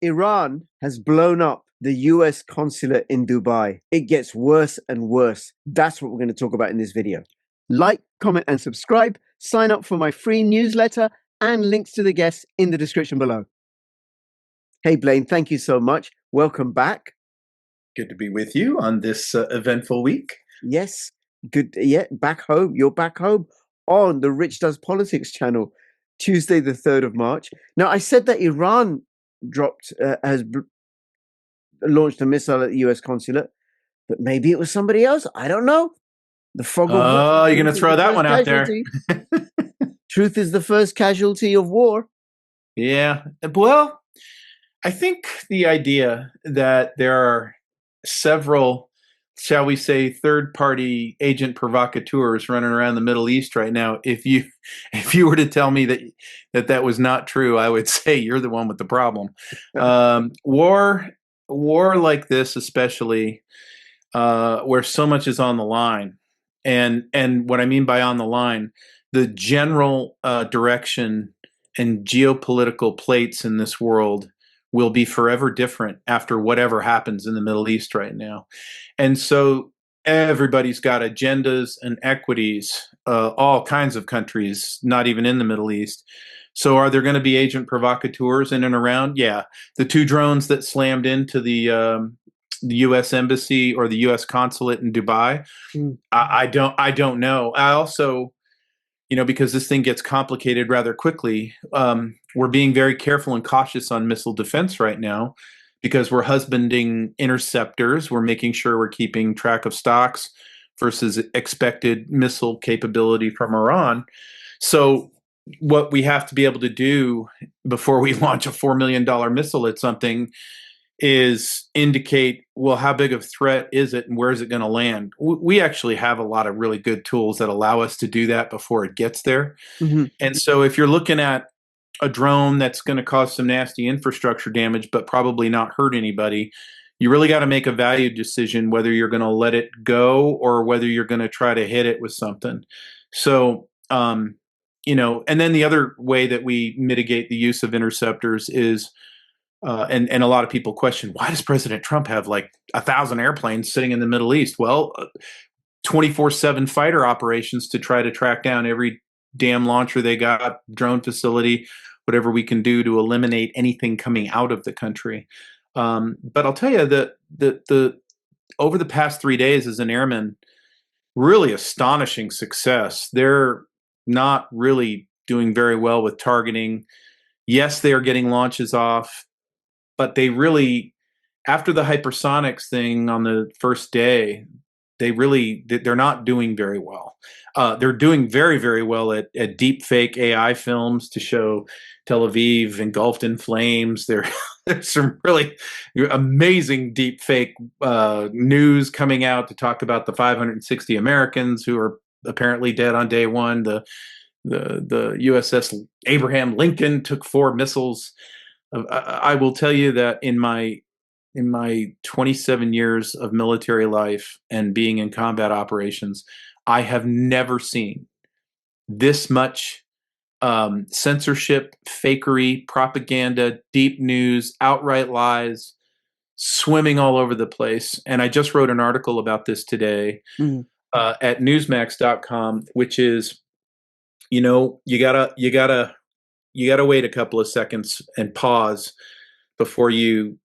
Iran has blown up the US consulate in Dubai. It gets worse and worse. That's what we're going to talk about in this video. Like, comment, and subscribe. Sign up for my free newsletter and links to the guests in the description below. Hey, Blaine, thank you so much. Welcome back. Good to be with you on this eventful week. Yes, good. Yeah, back home. You're back home on the Rich Does Politics channel, Tuesday, the 3rd of March. Now, I said that Iran has launched a missile at the US consulate, but maybe it was somebody else. I don't know. The fog of war. Oh, you're going to throw that one out there. Truth is the first casualty of war. Yeah. Well, I think the idea that there are several, shall we say, third-party agent provocateurs running around the Middle East right now, if you were to tell me that was not true, I would say you're the one with the problem. War like this, especially where so much is on the line, and what I mean by on the line, the general direction and geopolitical plates in this world will be forever different after whatever happens in the Middle East right now. And so everybody's got agendas and equities, all kinds of countries, not even in the Middle East. So are there going to be agent provocateurs in and around? Yeah. The 2 drones that slammed into the U.S. embassy or the U.S. consulate in Dubai, I don't know. I also, because this thing gets complicated rather quickly, we're being very careful and cautious on missile defense right now because we're husbanding interceptors. We're making sure we're keeping track of stocks versus expected missile capability from Iran. So what we have to be able to do before we launch a $4 million missile at something is indicate, well, how big of a threat is it and where is it going to land? We actually have a lot of really good tools that allow us to do that before it gets there. Mm-hmm. And so if you're looking at a drone that's going to cause some nasty infrastructure damage, but probably not hurt anybody, you really got to make a value decision whether you're going to let it go or whether you're going to try to hit it with something. So, and then the other way that we mitigate the use of interceptors is, and a lot of people question, why does President Trump have like 1,000 airplanes sitting in the Middle East? Well, 24/7 fighter operations to try to track down every damn launcher they got, drone facility, whatever we can do to eliminate anything coming out of the country. But I'll tell you that the over the past 3 days as an airman, really astonishing success. They're not really doing very well with targeting. Yes, they are getting launches off, but they really, after the hypersonics thing on the first day, they're not doing very well. They're doing very, very well at deep fake AI films to show Tel Aviv engulfed in flames. There's some really amazing deep fake news coming out to talk about the 560 Americans who are apparently dead on day one. The USS Abraham Lincoln took 4 missiles. I will tell you that in my 27 years of military life and being in combat operations, I have never seen this much censorship, fakery, propaganda, deep news, outright lies, swimming all over the place. And I just wrote an article about this today at newsmax.com, which is, you gotta wait a couple of seconds and pause before you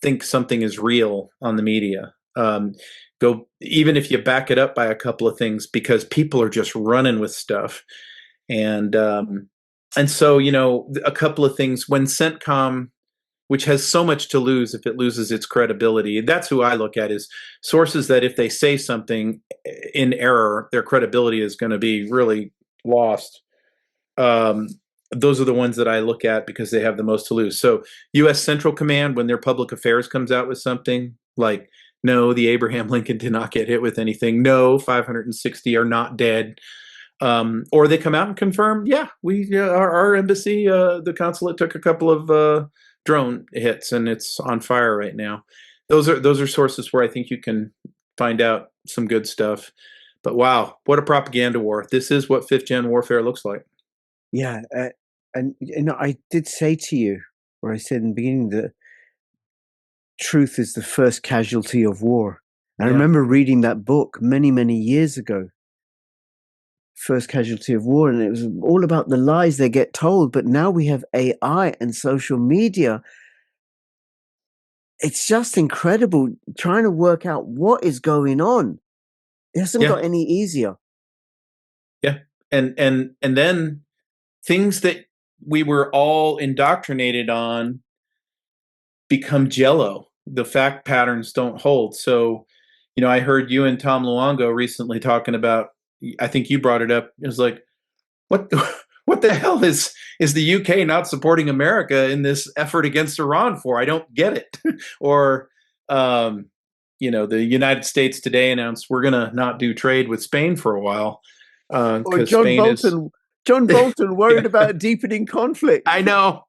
think something is real on the media. Go, even if you back it up by a couple of things, because people are just running with stuff. And so, a couple of things when CENTCOM, which has so much to lose if it loses its credibility, that's who I look at, is sources that if they say something in error, their credibility is going to be really lost. Those are the ones that I look at because they have the most to lose. So U.S. Central Command, when their public affairs comes out with something like, no, the Abraham Lincoln did not get hit with anything. No, 560 are not dead. Or they come out and confirm, yeah, our embassy, the consulate took a couple of drone hits and it's on fire right now. Those are sources where I think you can find out some good stuff. But wow, what a propaganda war. This is what 5th gen warfare looks like. Yeah. And I did say to you, or I said in the beginning, that truth is the first casualty of war. And I Yeah. remember reading that book many, many years ago, First Casualty of War, and it was all about the lies they get told. But now we have AI and social media. It's just incredible trying to work out what is going on. It hasn't Yeah. got any easier. Yeah. And then things that we were all indoctrinated on become jello. The fact patterns don't hold. So, I heard you and Tom Luongo recently talking about, I think you brought it up. It was like, what what the hell is the UK not supporting America in this effort against Iran for? I don't get it. Or the United States today announced we're going to not do trade with Spain for a while Or because John Spain is. Bolton worried Yeah, about deepening conflict. I know.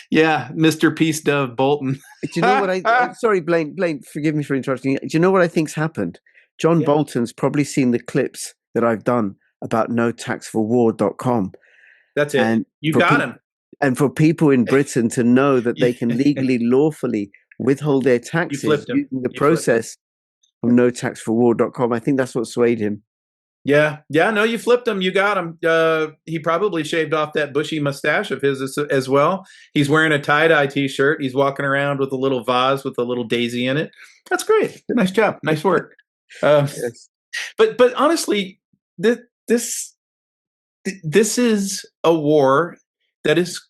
Yeah, Mr. Peace Dove Bolton. Do you know what sorry, Blaine, forgive me for interrupting you. Do you know what I think's happened? John Yeah. Bolton's probably seen the clips that I've done about notaxforwar.com. That's it. And You for got people him. and for people in Britain to know that they can legally, lawfully withhold their You taxes flipped him. using the You flipped him. process from notaxforwar.com, I think that's what swayed him. Yeah, no, you flipped him. You got him. He probably shaved off that bushy mustache of his as well. He's wearing a tie-dye T-shirt. He's walking around with a little vase with a little daisy in it. That's great. Nice job. Nice work. Yes. But honestly, this is a war that is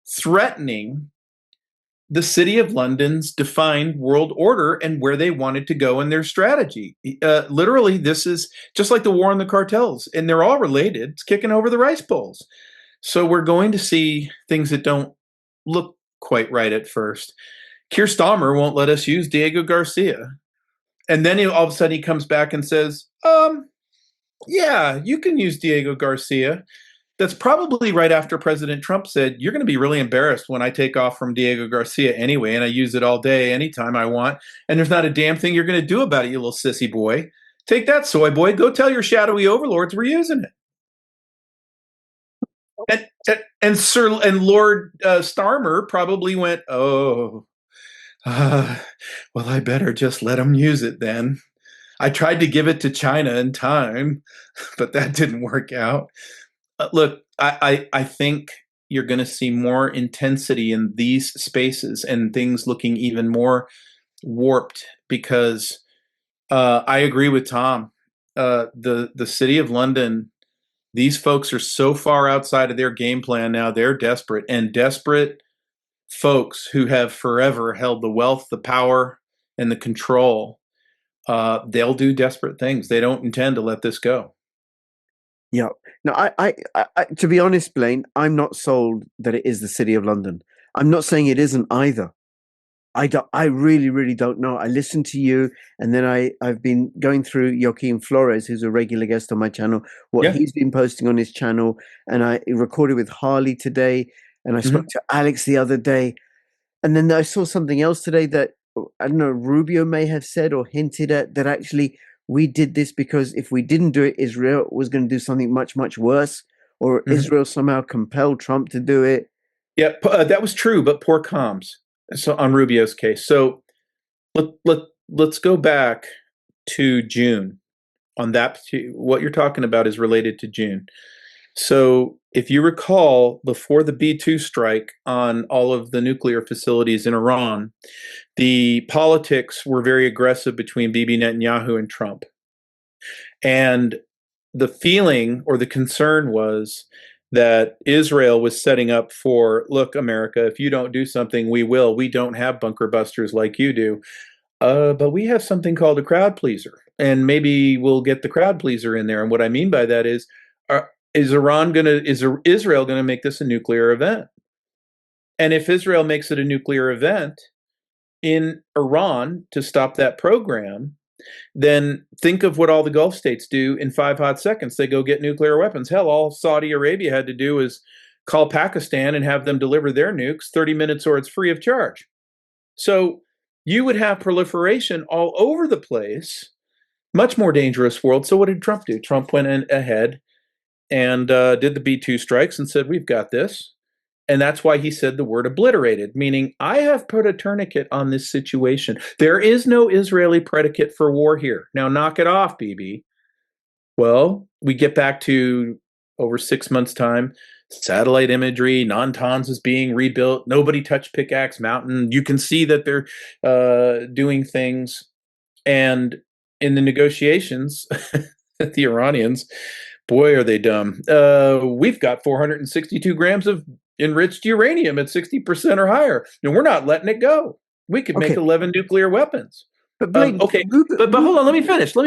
threatening the City of London's defined world order and where they wanted to go in their strategy. Literally, this is just like the war on the cartels, and they're all related. It's kicking over the rice bowls. So we're going to see things that don't look quite right at first. Keir Starmer won't let us use Diego Garcia. And then all of a sudden he comes back and says, yeah, you can use Diego Garcia. That's probably right after President Trump said, you're going to be really embarrassed when I take off from Diego Garcia anyway, and I use it all day, anytime I want. And there's not a damn thing you're going to do about it, you little sissy boy. Take that, soy boy. Go tell your shadowy overlords we're using it. And Lord Starmer probably went, well, I better just let him use it then. I tried to give it to China in time, but that didn't work out. Look, I think you're going to see more intensity in these spaces and things looking even more warped because I agree with Tom. The City of London, these folks are so far outside of their game plan now. They're desperate, and desperate folks who have forever held the wealth, the power, and the control. They'll do desperate things. They don't intend to let this go. Yeah. No, I, to be honest, Blaine, I'm not sold that it is the City of London. I'm not saying it isn't either. I really, really don't know. I listened to you, and then I've been going through Joaquin Flores, who's a regular guest on my channel, what Yeah. he's been posting on his channel, and I recorded with Harley today, and I spoke to Alex the other day, and then I saw something else today that I don't know, Rubio may have said or hinted at that actually we did this because if we didn't do it, Israel was going to do something much, much worse, or Israel somehow compelled Trump to do it. Yeah, that was true, but poor comms. So on Rubio's case. So let's go back to June on that. What you're talking about is related to June. So if you recall, before the B-2 strike on all of the nuclear facilities in Iran, the politics were very aggressive between Bibi Netanyahu and Trump. And the feeling or the concern was that Israel was setting up for, look, America, if you don't do something, we will. We don't have bunker busters like you do. But we have something called a crowd pleaser. And maybe we'll get the crowd pleaser in there. And what I mean by that is Israel going to make this a nuclear event? And if Israel makes it a nuclear event in Iran to stop that program, then think of what all the Gulf states do in 5 hot seconds. They go get nuclear weapons. Hell, all Saudi Arabia had to do was call Pakistan and have them deliver their nukes 30 minutes or it's free of charge. So you would have proliferation all over the place, much more dangerous world. So what did Trump do? Trump went in ahead and did the B-2 strikes and said, we've got this. And that's why he said the word obliterated, meaning I have put a tourniquet on this situation. There is no Israeli predicate for war here. Now knock it off, BB. Well, we get back to over 6 months' time. Satellite imagery, Natanz is being rebuilt. Nobody touched Pickaxe Mountain. You can see that they're doing things. And in the negotiations, the Iranians, boy, are they dumb. We've got 462 grams of enriched uranium at 60% or higher, and we're not letting it go. We could make Okay. 11 nuclear weapons. But Blaine, Okay, but hold on, let me finish. Sure.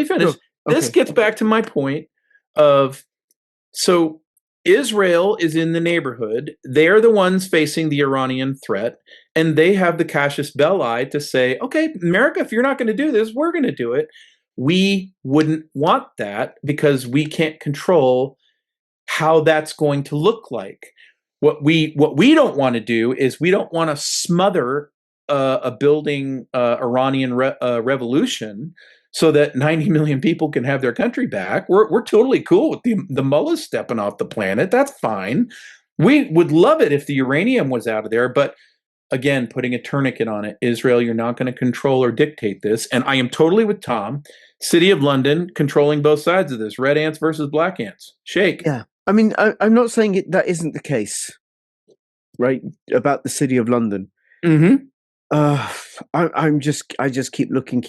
This Okay. gets back to my point of, so Israel is in the neighborhood. They're the ones facing the Iranian threat, and they have the casus belli to say, okay, America, if you're not going to do this, we're going to do it. We wouldn't want that because we can't control how that's going to look like. What we don't want to do is we don't want to smother a building Iranian revolution so that 90 million people can have their country back. We're totally cool with the mullahs stepping off the planet. That's fine. We would love it if the uranium was out of there, but again, putting a tourniquet on it. Israel, you're not going to control or dictate this. And I am totally with Tom. City of London controlling both sides of this. Red ants versus black ants. Shake. Yeah. I mean, I'm not saying that isn't the case, right? About the City of London. Mm-hmm. I just keep looking,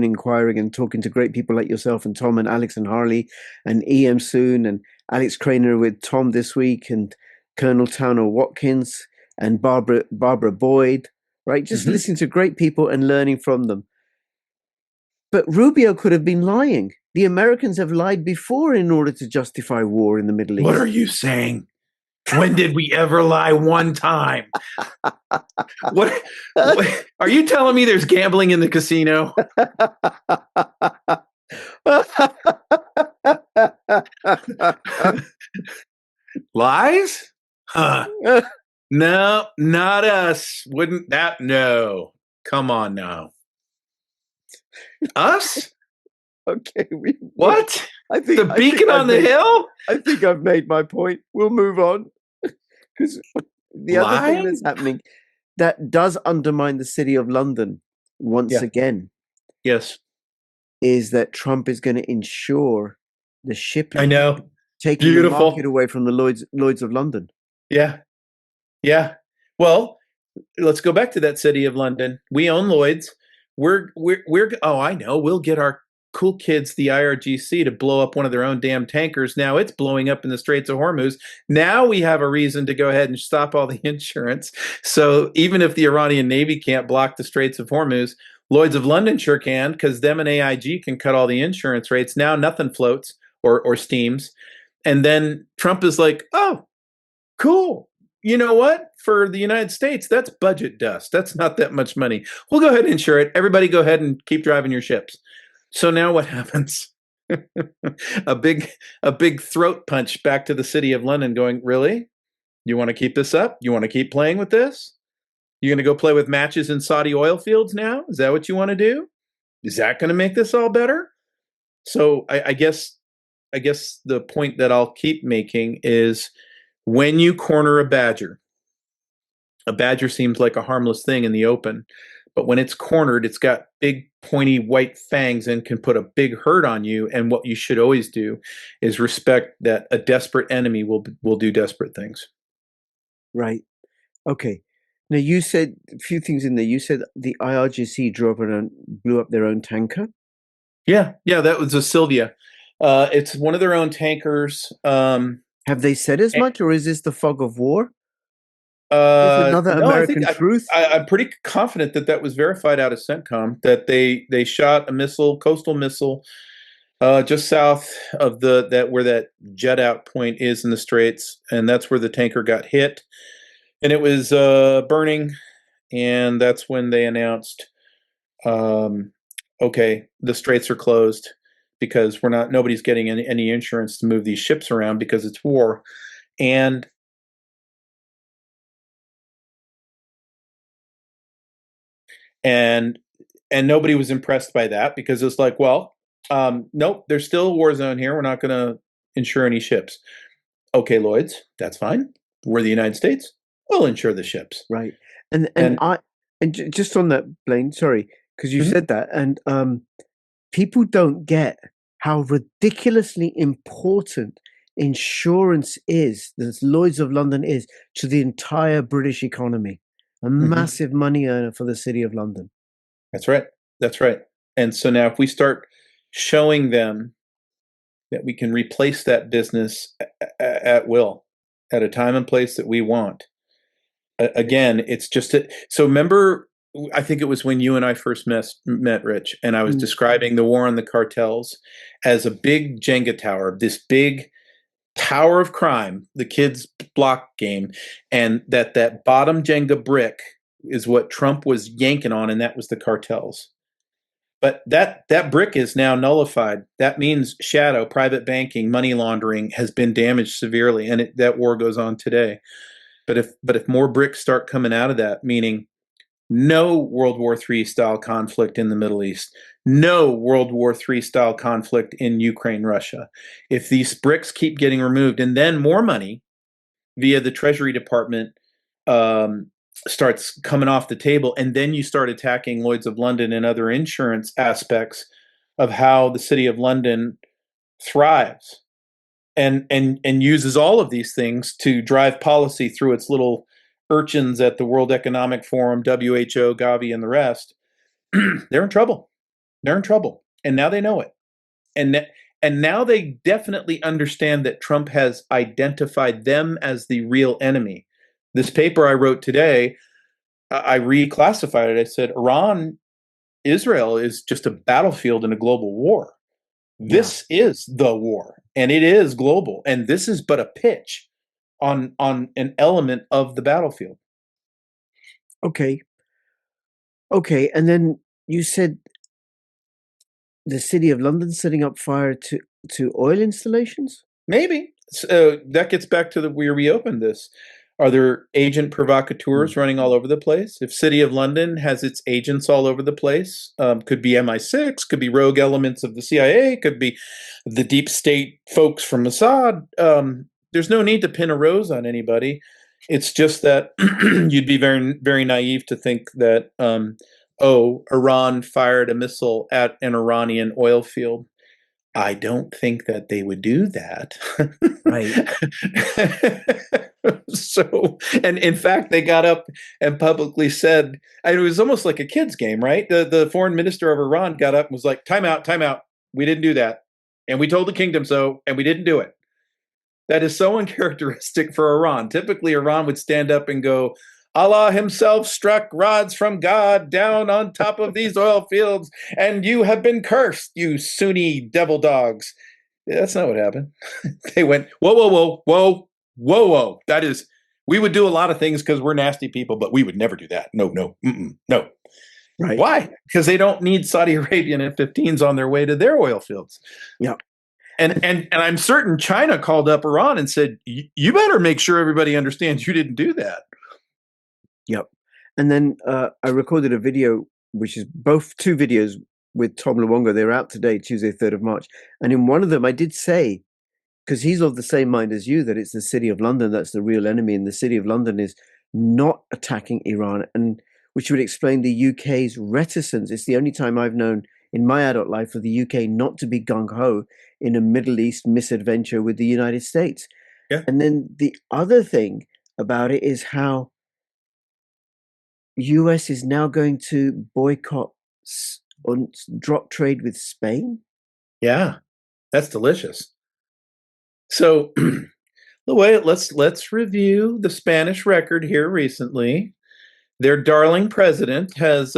inquiring and talking to great people like yourself and Tom and Alex and Harley and EM soon and Alex Craner with Tom this week and Colonel Towner Watkins and Barbara Boyd, right? Just listening to great people and learning from them. But Rubio could have been lying. The Americans have lied before in order to justify war in the Middle East. What are you saying? When did we ever lie one time? What are you telling me there's gambling in the casino? Lies? Huh. No, not us. Wouldn't that? No. Come on now. Us? Okay. What? I think the beacon on the hill? I think I've made my point. We'll move on. Because the other thing that's happening that does undermine the City of London once again. Yes. Is that Trump is going to ensure the shipping. I know. Taking the market away from the Lloyds of London. Yeah. Yeah. Well, let's go back to that City of London. We own Lloyd's. We're oh, I know. We'll get our cool kids, the IRGC, to blow up one of their own damn tankers. Now it's blowing up in the Straits of Hormuz. Now we have a reason to go ahead and stop all the insurance. So even if the Iranian Navy can't block the Straits of Hormuz, Lloyd's of London sure can, because them and AIG can cut all the insurance rates. Now nothing floats or steams. And then Trump is like, oh, cool. You know what? For the United States, that's budget dust. That's not that much money. We'll go ahead and insure it. Everybody go ahead and keep driving your ships. So now what happens? a big throat punch back to the City of London going, really? You want to keep this up? You want to keep playing with this? You're going to go play with matches in Saudi oil fields now? Is that what you want to do? Is that going to make this all better? So I guess the point that I'll keep making is when you corner a badger seems like a harmless thing in the open, but when it's cornered, it's got big pointy white fangs and can put a big hurt on you. And what you should always do is respect that a desperate enemy will do desperate things. Right. Okay. Now you said a few things in there. You said the IRGC blew up their own tanker. Yeah, that was a Sylvia. It's one of their own tankers. Have they said as much, or is this the fog of war? Another American truth? I'm pretty confident that was verified out of CENTCOM, that they shot a coastal missile, just south of where that jet out point is in the Straits, and that's where the tanker got hit, and it was burning, and that's when they announced, okay, the Straits are closed because nobody's getting any insurance to move these ships around because it's war, and nobody was impressed by that because it's like, well, nope, there's still a war zone here. We're not going to insure any ships. Okay, Lloyd's, that's fine. We're the United States. We'll insure the ships. Right. And And just on that, Blaine, sorry, because you Mhm. said that, and people don't get how ridiculously important insurance is, that Lloyd's of London is, to the entire British economy. A Mhm. massive money earner for the City of London. That's right. That's right. And so now if we start showing them that we can replace that business at will, at a time and place that we want, again, it's just so remember, I think it was when you and I first met Rich, and I was Mm. describing the war on the cartels as a big Jenga tower, this big tower of crime, the kids' block game, and that bottom Jenga brick is what Trump was yanking on, and that was the cartels. But that brick is now nullified. That means shadow, private banking, money laundering has been damaged severely, and that war goes on today. But if more bricks start coming out of that, meaning no World War III style conflict in the Middle East, no World War III style conflict in Ukraine, Russia. If these bricks keep getting removed, and then more money via the Treasury Department um, starts coming off the table, and then you start attacking Lloyd's of London and other insurance aspects of how the City of London thrives and uses all of these things to drive policy through its little urchins at the World Economic Forum, WHO, Gavi, and the rest, they're in trouble. They're in trouble, and now they know it. And and now they definitely understand that Trump has identified them as the real enemy. This paper I wrote today, I reclassified it. I said Iran, Israel is just a battlefield in a global war. Yeah. This is the war, and it is global, and this is but a pitch on an element of the battlefield. Okay. Okay. And then you said the City of London setting up fire to oil installations? Maybe. So that gets back to where we opened this. Are there agent Mm. provocateurs running all over the place? If City of London has its agents all over the place, could be MI6, could be rogue elements of the CIA, could be the deep state folks from Mossad. There's no need to pin a rose on anybody. It's just that you'd be very, very naive to think that, oh, Iran fired a missile at an Iranian oil field. I don't think that they would do that. Right. So, and in fact, they got up and publicly said, and it was almost like a kid's game, right? The foreign minister of Iran got up and was like, time out, time out. We didn't do that. And we told the kingdom so, and we didn't do it. That is so uncharacteristic for Iran. Typically, Iran would stand up and go, Allah himself struck rods from God down on top of these oil fields, and you have been cursed, you Sunni devil dogs. That's not what happened. They went, whoa, whoa, whoa, whoa, whoa, whoa. That is, we would do a lot of things because we're nasty people, but we would never do that. No, no, no. Right. Why? Because they don't need Saudi Arabian F-15s on their way to their oil fields. Yeah. And I'm certain China called up Iran and said, you better make sure everybody understands you didn't do that. Yep. And then I recorded a video, which is both two videos with Tom Luongo. They're out today, Tuesday, 3rd of March. And in one of them, I did say, because he's of the same mind as you, that it's the City of London that's the real enemy, and the City of London is not attacking Iran, and which would explain the UK's reticence. It's the only time I've known in my adult life for the UK not to be gung-ho in a Middle East misadventure with the United States. Yeah. And then the other thing about it is how US is now going to boycott or drop trade with Spain. Yeah. That's delicious. So the way let's review the Spanish record here recently. Their darling president has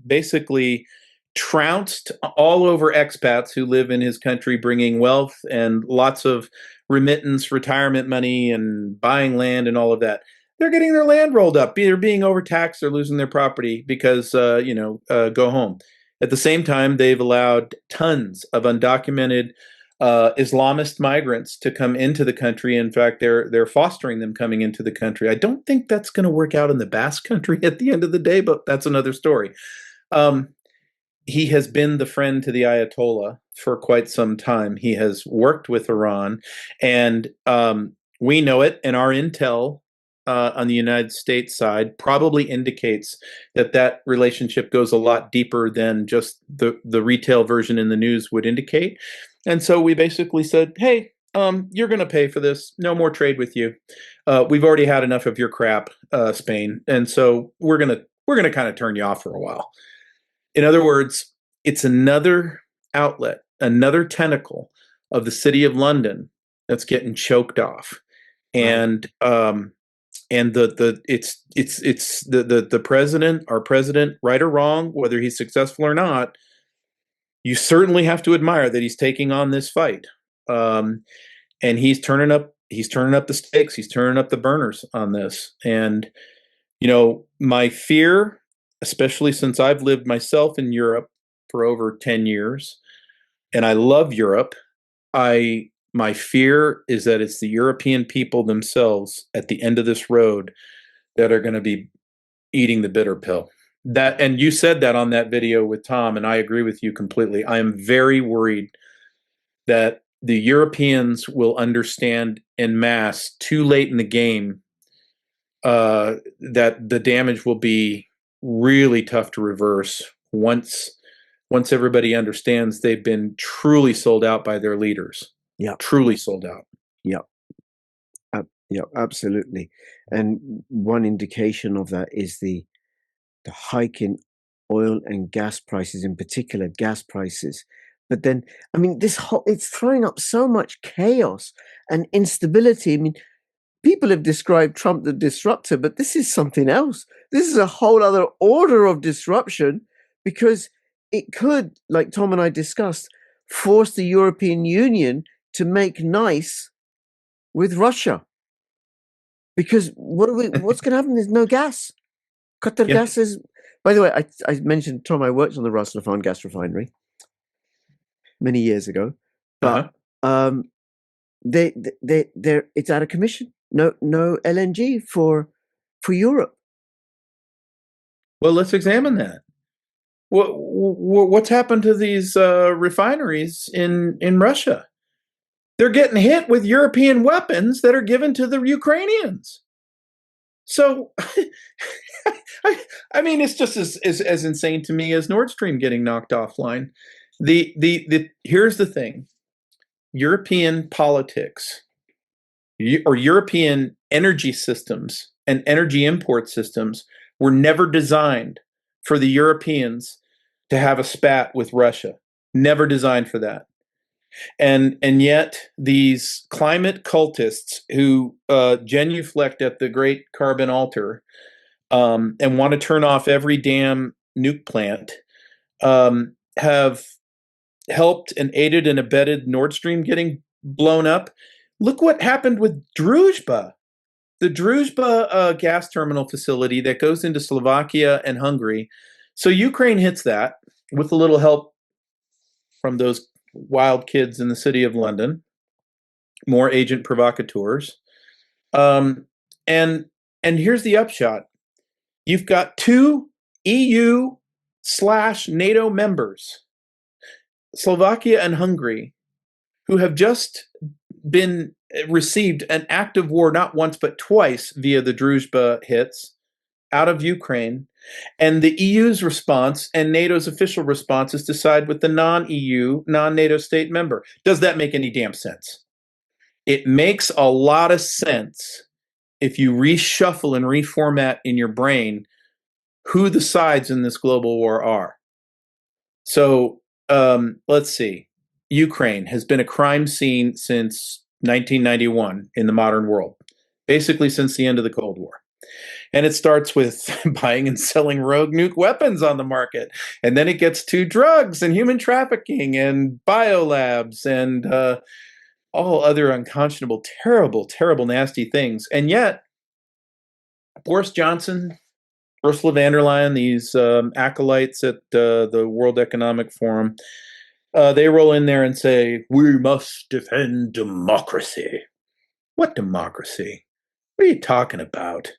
basically trounced all over expats who live in his country, bringing wealth and lots of remittance, retirement money, and buying land and all of that. They're getting their land rolled up. They're being overtaxed. They're losing their property because, go home. At the same time, they've allowed tons of undocumented Islamist migrants to come into the country. In fact, they're fostering them coming into the country. I don't think that's going to work out in the Basque Country at the end of the day, but that's another story. He has been the friend to the Ayatollah for quite some time. He has worked with Iran, and We know it, and our intel on the United States side probably indicates that that relationship goes a lot deeper than just the retail version in the news would indicate. And so we basically said, hey, you're going to pay for this. No more trade with you. We've already had enough of your crap, Spain, and so we're gonna kind of turn you off for a while. In other words, it's another outlet, another tentacle of the city of London that's getting choked off. And it's the president, our president, right or wrong, whether he's successful or not, you certainly have to admire that he's taking on this fight. And he's turning up the stakes, he's turning up the burners on this. And my fear, especially since I've lived myself in Europe for over 10 years and I love Europe, my fear is that it's the European people themselves at the end of this road that are going to be eating the bitter pill. And you said that on that video with Tom, and I agree with you completely. I am very worried that the Europeans will understand en masse too late in the game that the damage will be really tough to reverse once everybody understands they've been truly sold out by their leaders. Yeah. Truly sold out. Yeah. Yeah, absolutely. And one indication of that is the hike in oil and gas prices, in particular gas prices. But then, I mean, it's throwing up so much chaos and instability. I mean, people have described Trump the disruptor, but this is something else. This is a whole other order of disruption, because it could, like Tom and I discussed, force the European Union to make nice with Russia. Because what's going to happen? There's no gas. Qatar gas is, by the way, I mentioned, Tom, I worked on the Ras Laffan gas refinery many years ago, but it's out of commission. No LNG for Europe. Well, let's examine that. What's happened to these refineries in Russia? They're getting hit with European weapons that are given to the Ukrainians. So, I mean, it's just as insane to me as Nord Stream getting knocked offline. Here's the thing: European politics or European energy systems and energy import systems were never designed for the Europeans to have a spat with Russia. Never designed for that. And yet these climate cultists who genuflect at the great carbon altar and want to turn off every damn nuke plant have helped and aided and abetted Nord Stream getting blown up. Look what happened with Druzhba. The Druzhba gas terminal facility that goes into Slovakia and Hungary. So Ukraine hits that with a little help from those wild kids in the city of London, more agent provocateurs. And here's the upshot. You've got two EU/NATO members, Slovakia and Hungary, who have just received an act of war not once but twice via the Druzhba hits out of Ukraine. And the EU's response and NATO's official response is to side with the non-EU, non-NATO state member. Does that make any damn sense? It makes a lot of sense if you reshuffle and reformat in your brain who the sides in this global war are. So let's see. Ukraine has been a crime scene since 1991 in the modern world, basically since the end of the Cold War. And it starts with buying and selling rogue nuke weapons on the market. And then it gets to drugs and human trafficking and biolabs and all other unconscionable, terrible, terrible, nasty things. And yet, Boris Johnson, Ursula von der Leyen, these acolytes at the World Economic Forum, they roll in there and say, we must defend democracy. What democracy? What are you talking about?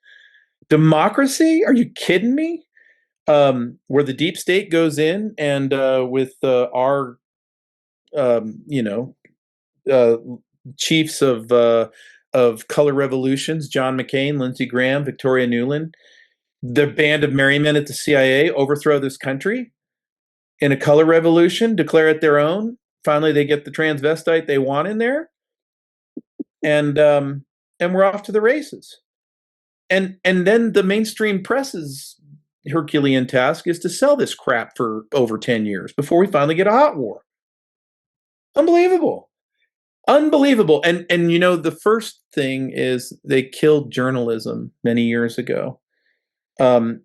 Democracy? Are you kidding me? Where the deep state goes in and with our, chiefs of of color revolutions, John McCain, Lindsey Graham, Victoria Nuland, the band of merry men at the CIA overthrow this country in a color revolution, declare it their own. Finally, they get the transvestite they want in there, and we're off to the races. And then the mainstream press's Herculean task is to sell this crap for over 10 years before we finally get a hot war. Unbelievable. Unbelievable. And the first thing is they killed journalism many years ago.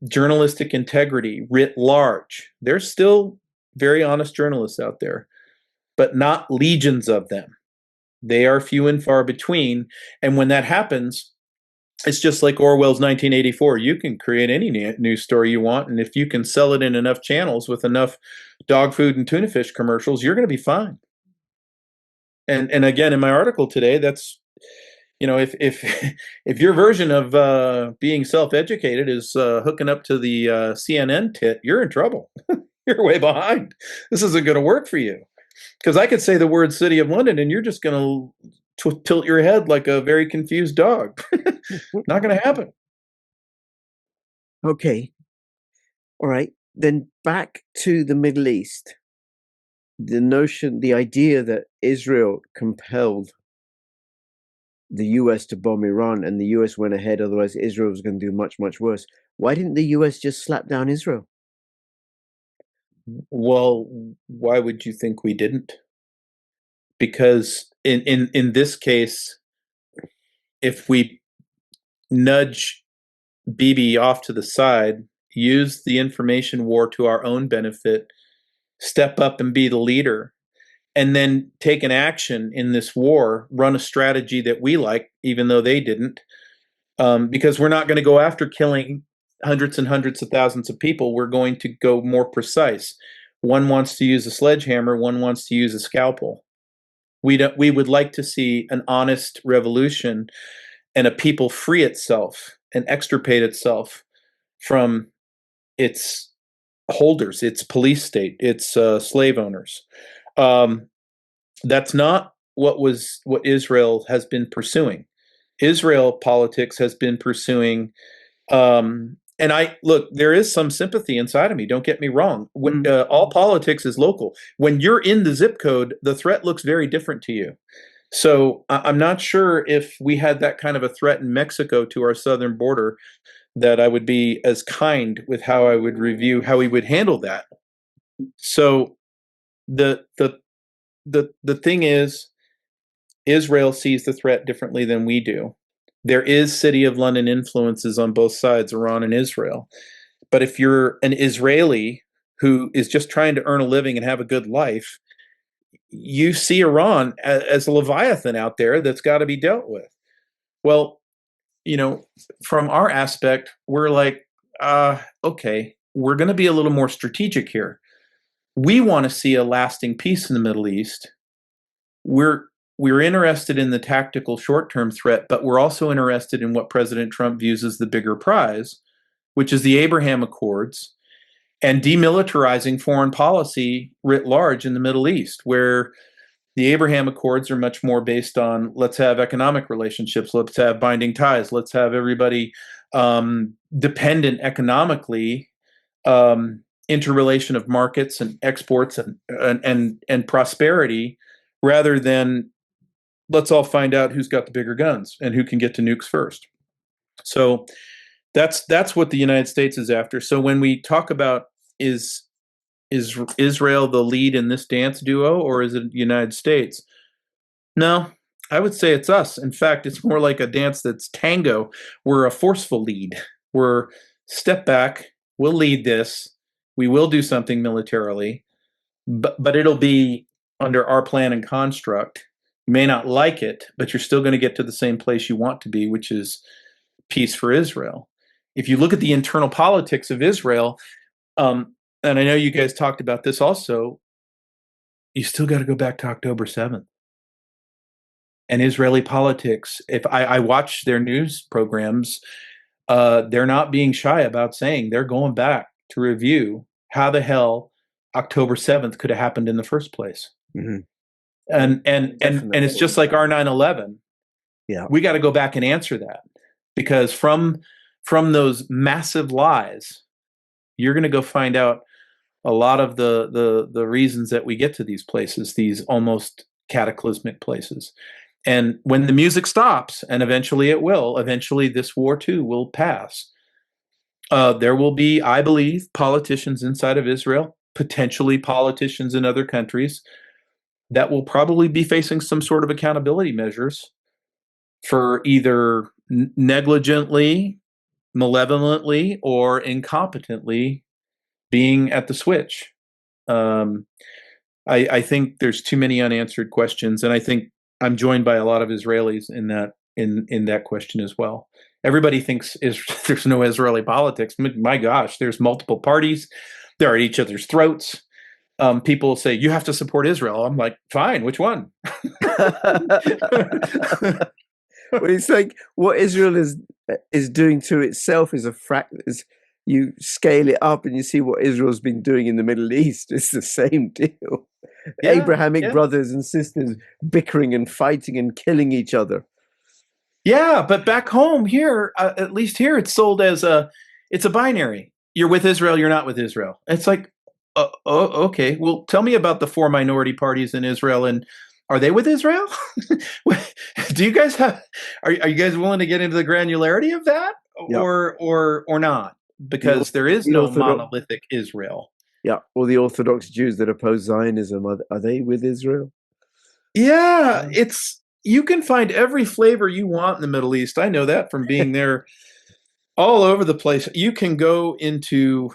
Journalistic integrity writ large. There's still very honest journalists out there, but not legions of them. They are few and far between. And when that happens, it's just like Orwell's 1984. You can create any news story you want, and if you can sell it in enough channels with enough dog food and tuna fish commercials, you're going to be fine. And again, in my article today, that's, if your version of being self-educated is hooking up to the CNN tit, you're in trouble. You're way behind. This isn't going to work for you. Because I could say the word City of London and you're just going to tilt your head like a very confused dog. Not going to happen. Okay. All right. Then back to the Middle East. The idea that Israel compelled the US to bomb Iran and the US went ahead, otherwise Israel was going to do much, much worse. Why didn't the US just slap down Israel? Well, why would you think we didn't? Because in this case, if we nudge Bibi off to the side, use the information war to our own benefit, step up and be the leader, and then take an action in this war, run a strategy that we like, even though they didn't, because we're not going to go after killing hundreds and hundreds of thousands of people. We're going to go more precise. One wants to use a sledgehammer, one wants to use a scalpel. We would like to see an honest revolution and a people free itself and extirpate itself from its holders, its police state, its slave owners. That's not what Israel has been pursuing. Israel politics has been pursuing, and there is some sympathy inside of me. Don't get me wrong. All politics is local. When you're in the zip code, the threat looks very different to you. So I'm not sure if we had that kind of a threat in Mexico to our southern border, that I would be as kind with how I would review how we would handle that. So the thing is, Israel sees the threat differently than we do. There is City of London influences on both sides, Iran and Israel. But if you're an Israeli who is just trying to earn a living and have a good life, you see Iran as a Leviathan out there that's got to be dealt with. Well, from our aspect, we're like, okay, we're going to be a little more strategic here. We want to see a lasting peace in the Middle East. We're interested in the tactical short-term threat, but we're also interested in what President Trump views as the bigger prize, which is the Abraham Accords and demilitarizing foreign policy writ large in the Middle East, where the Abraham Accords are much more based on, let's have economic relationships, let's have binding ties, let's have everybody dependent economically, interrelation of markets and exports and prosperity, rather than let's all find out who's got the bigger guns and who can get to nukes first. So that's what the United States is after. So when we talk about is Israel the lead in this dance duo, or is it the United States? No, I would say it's us. In fact, it's more like a dance that's tango. We're a forceful lead. We're step back. We'll lead this. We will do something militarily, but it'll be under our plan and construct. You may not like it, but you're still going to get to the same place you want to be, which is peace for Israel. If you look at the internal politics of Israel, and I know you guys talked about this also, you still got to go back to October 7th. And Israeli politics, if I watch their news programs, they're not being shy about saying they're going back to review how the hell October 7th could have happened in the first place. Mm-hmm. And it's just like our 9/11. Yeah. We got to go back and answer that, because from those massive lies, you're going to go find out a lot of the reasons that we get to these places, these almost cataclysmic places. And when the music stops, and eventually it will, eventually this war too will pass. There will be, I believe, politicians inside of Israel, potentially politicians in other countries, that will probably be facing some sort of accountability measures for either negligently, malevolently, or incompetently being at the switch. I think there's too many unanswered questions, and I think I'm joined by a lot of Israelis in that question as well. Everybody thinks there's no Israeli politics. My gosh, there's multiple parties. They're at each other's throats. People say you have to support Israel. I'm like, fine, which one? Well, it's like what Israel is doing to itself is you scale it up and you see what Israel's been doing in the Middle East. It's the same deal. Yeah, Abrahamic yeah. brothers and sisters bickering and fighting and killing each other. Yeah, but back home here, at least here, it's sold as it's a binary. You're with Israel, you're not with Israel. It's like, okay, well, tell me about the 4 minority parties in Israel, and are they with Israel? Do you guys are you guys willing to get into the granularity of that, Yeah. or not? Because there is no Orthodox, monolithic Israel. yeah, or the Orthodox Jews that oppose Zionism, are they with Israel? Yeah, you can find every flavor you want in the Middle East. I know that from being there all over the place. You can go into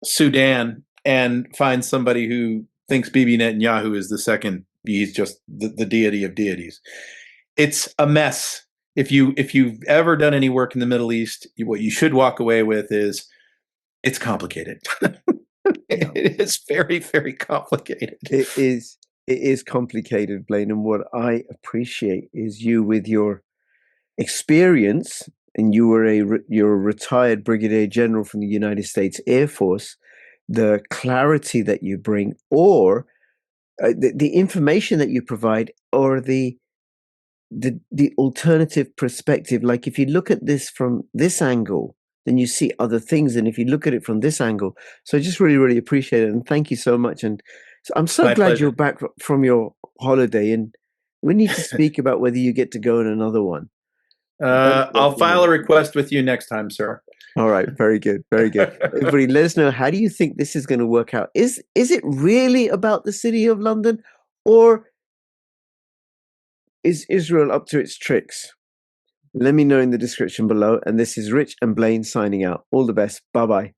Sudan and find somebody who thinks Bibi Netanyahu is the second. He's just the deity of deities. It's a mess. If you've ever done any work in the Middle East, what you should walk away with is it's complicated. It is very, very complicated. It is complicated, Blaine. And what I appreciate is you, with your experience, and you're a retired brigadier general from the United States Air Force, the clarity that you bring, or the information that you provide, or the alternative perspective. Like if you look at this from this angle, then you see other things, and if you look at it from this angle, so I just really, really appreciate it, and thank you so much. And so I'm so My glad pleasure. you're back from your holiday, and we need to speak about whether you get to go on another one. I'll file a request with you next time, sir. All right, very good, very good. Everybody, let us know, how do you think this is going to work out? Is it really about the city of London, or is Israel up to its tricks? Let me know in the description below. And this is Rich and Blaine signing out. All the best. Bye-bye.